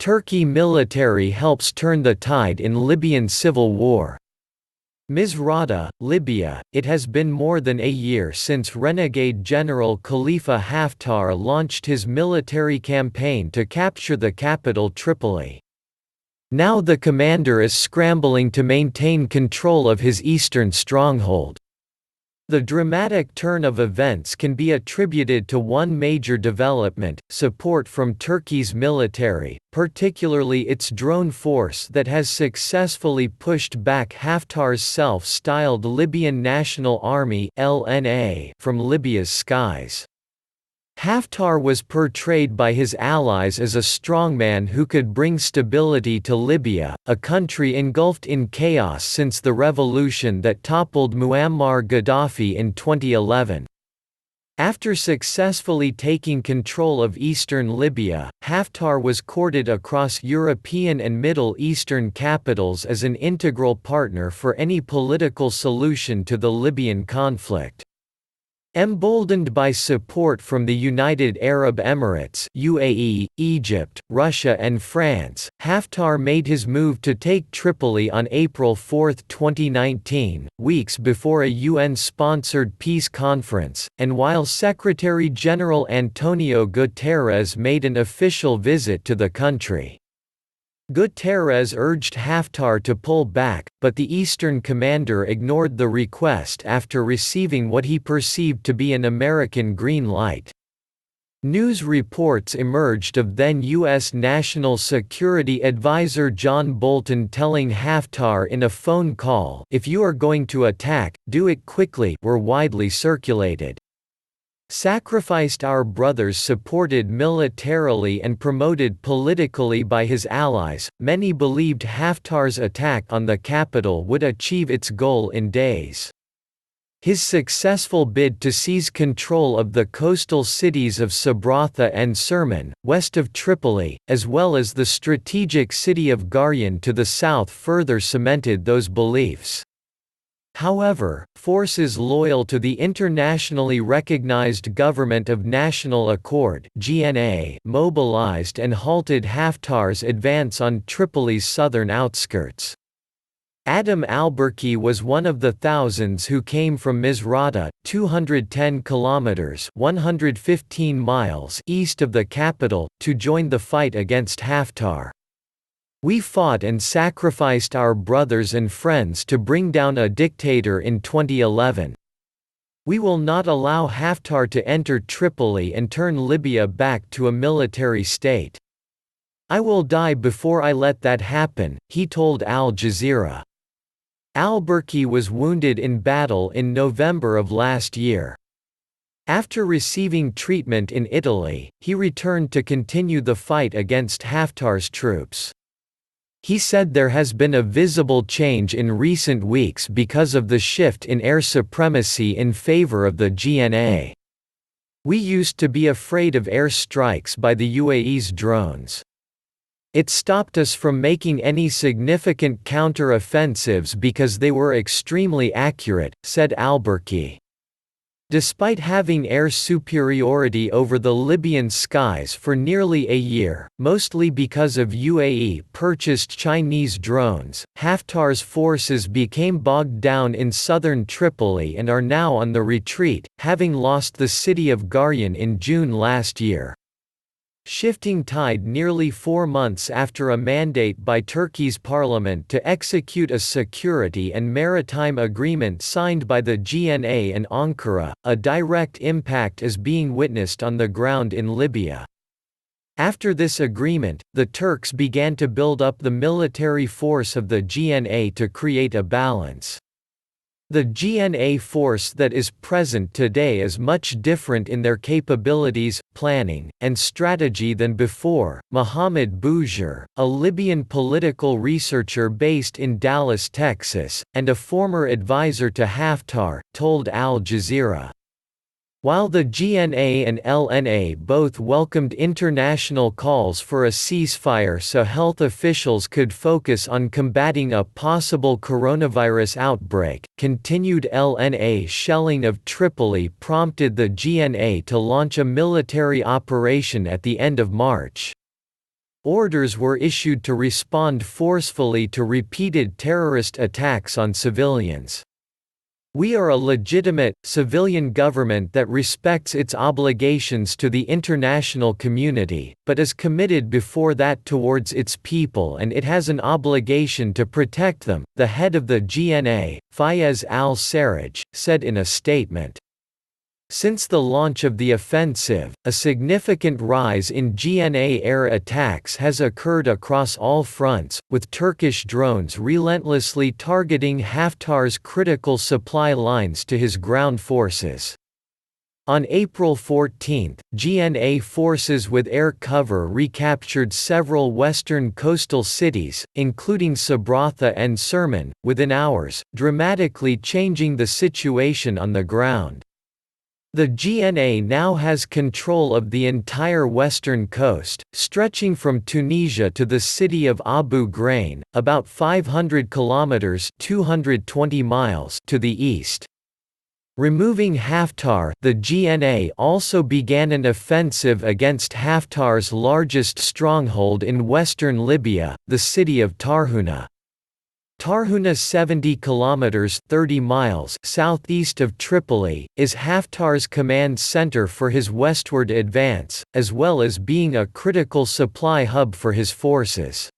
Turkey military helps turn the tide in Libyan civil war. Misrata, Libya. It has been more than a year since renegade General Khalifa Haftar launched his military campaign to capture the capital Tripoli. Now the commander is scrambling to maintain control of his eastern stronghold. The dramatic turn of events can be attributed to one major development: support from Turkey's military, particularly its drone force that has successfully pushed back Haftar's self-styled Libyan National Army (LNA) from Libya's skies. Haftar was portrayed by his allies as a strongman who could bring stability to Libya, a country engulfed in chaos since the revolution that toppled Muammar Gaddafi in 2011. After successfully taking control of eastern Libya, Haftar was courted across European and Middle Eastern capitals as an integral partner for any political solution to the Libyan conflict. Emboldened by support from the United Arab Emirates (UAE), Egypt, Russia and France, Haftar made his move to take Tripoli on April 4, 2019, weeks before a UN-sponsored peace conference, and while Secretary-General Antonio Guterres made an official visit to the country. Guterres urged Haftar to pull back, but the Eastern commander ignored the request after receiving what he perceived to be an American green light. News reports emerged of then U.S. National Security Advisor John Bolton telling Haftar in a phone call, "If you are going to attack, do it quickly," were widely circulated. Sacrificed our brothers supported militarily and promoted politically by his allies, many believed Haftar's attack on the capital would achieve its goal in days. His successful bid to seize control of the coastal cities of Sabratha and Sirmin, west of Tripoli, as well as the strategic city of Garyan to the south further cemented those beliefs. However, forces loyal to the internationally recognized Government of National Accord (GNA) mobilized and halted Haftar's advance on Tripoli's southern outskirts. Adam Alberki was one of the thousands who came from Misrata, 210 kilometers (115 miles) east of the capital, to join the fight against Haftar. "We fought and sacrificed our brothers and friends to bring down a dictator in 2011. We will not allow Haftar to enter Tripoli and turn Libya back to a military state. I will die before I let that happen," he told Al Jazeera. Alberki was wounded in battle in November of last year. After receiving treatment in Italy, he returned to continue the fight against Haftar's troops. He said there has been a visible change in recent weeks because of the shift in air supremacy in favor of the GNA. We used to be afraid of air strikes by the UAE's drones. It stopped us from making any significant counter-offensives because they were extremely accurate," said Alberki. Despite having air superiority over the Libyan skies for nearly a year, mostly because of UAE-purchased Chinese drones, Haftar's forces became bogged down in southern Tripoli and are now on the retreat, having lost the city of Garyan in June last year. Shifting tide nearly 4 months after a mandate by Turkey's parliament to execute a security and maritime agreement signed by the GNA and Ankara, a direct impact is being witnessed on the ground in Libya. After this agreement, the Turks began to build up the military force of the GNA to create a balance. The GNA force that is present today is much different in their capabilities, planning, and strategy than before, Mohamed Boujer, a Libyan political researcher based in Dallas, Texas, and a former advisor to Haftar, told Al Jazeera. While the GNA and LNA both welcomed international calls for a ceasefire so health officials could focus on combating a possible coronavirus outbreak, continued LNA shelling of Tripoli prompted the GNA to launch a military operation at the end of March. Orders were issued to respond forcefully to repeated terrorist attacks on civilians. We are a legitimate, civilian government that respects its obligations to the international community, but is committed before that towards its people, and it has an obligation to protect them, the head of the GNA, Fayez al-Sarraj, said in a statement. Since the launch of the offensive, a significant rise in GNA air attacks has occurred across all fronts, with Turkish drones relentlessly targeting Haftar's critical supply lines to his ground forces. On April 14, GNA forces with air cover recaptured several western coastal cities, including Sabratha and Sermon, within hours, dramatically changing the situation on the ground. The GNA now has control of the entire western coast, stretching from Tunisia to the city of Abu Ghraib, about 500 kilometers (220 miles) to the east. Removing Haftar, the GNA also began an offensive against Haftar's largest stronghold in western Libya, the city of Tarhuna. Tarhuna, 70 kilometers (30 miles) southeast of Tripoli, is Haftar's command center for his westward advance, as well as being a critical supply hub for his forces.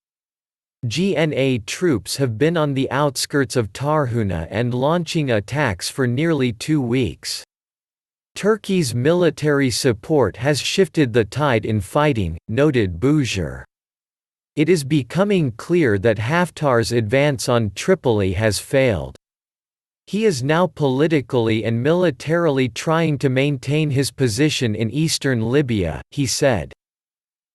GNA troops have been on the outskirts of Tarhuna and launching attacks for nearly 2 weeks. Turkey's military support has shifted the tide in fighting, noted Bouger. It is becoming clear that Haftar's advance on Tripoli has failed. He is now politically and militarily trying to maintain his position in eastern Libya, he said.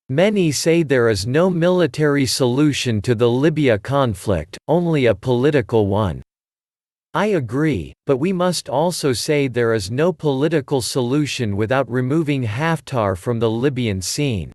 Many say there is no military solution to the Libya conflict, only a political one. I agree, but we must also say there is no political solution without removing Haftar from the Libyan scene.